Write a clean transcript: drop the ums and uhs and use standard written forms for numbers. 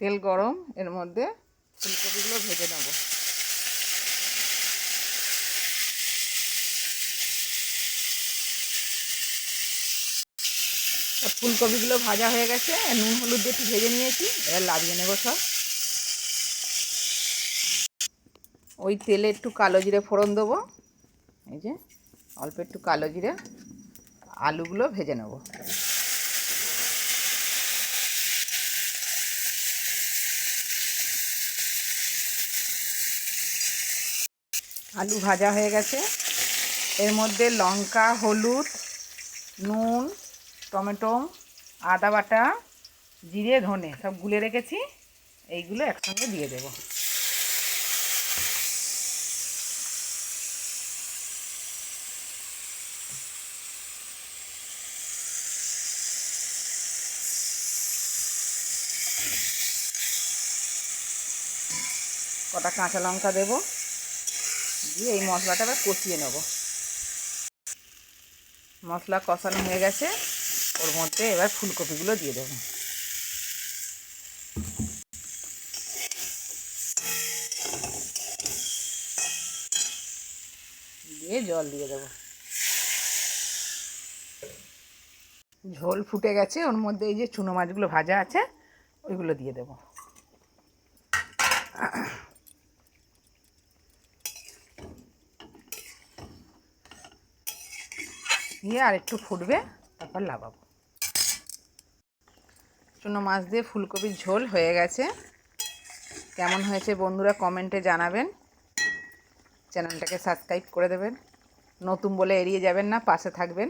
তেল গরম, এর মধ্যে ফুলকপিগুলো ভেজে নেব। ফুলকপিগুলো ভাজা হয়ে গেছে, নুন হলুদ দিয়ে একটু ভেজে নিয়েছি, এবার লাগিয়ে নেব সব। ওই তেলে একটু কালো জিরে ফোড়ন দেবো, এই যে অল্প একটু কালো জিরে, আলুগুলো ভেজে নেব। আলু ভাজা হয়ে গেছে, এর মধ্যে লঙ্কা, হলুদ, নুন, টমেটো, আদা বাটা, জিরে, ধনে সব গুলে রেখেছি, এইগুলো একসঙ্গে দিয়ে দেব। কটা কাঁচা লঙ্কা দেব, দিয়ে এই মশলাটা এবার কষিয়ে নেব। মশলা কষানো হয়ে গেছে, ওর মধ্যে এবার ফুলকপিগুলো দিয়ে দেব। দিয়ে জল দিয়ে দেব। ঝোল ফুটে গেছে, ওর মধ্যে এই যে চুনো মাছগুলো ভাজা আছে ওইগুলো দিয়ে দেব। দিয়ে আর একটু ফুটবে, তারপর লাগাবো। চুনো মাছ দিয়ে ফুলকপির ঝোল হয়ে গেছে। কেমন হয়েছে বন্ধুরা কমেন্টে জানাবেন। চ্যানেলটাকে সাবস্ক্রাইব করে দেবেন, নতুন বলে এড়িয়ে যাবেন না, পাশে থাকবেন।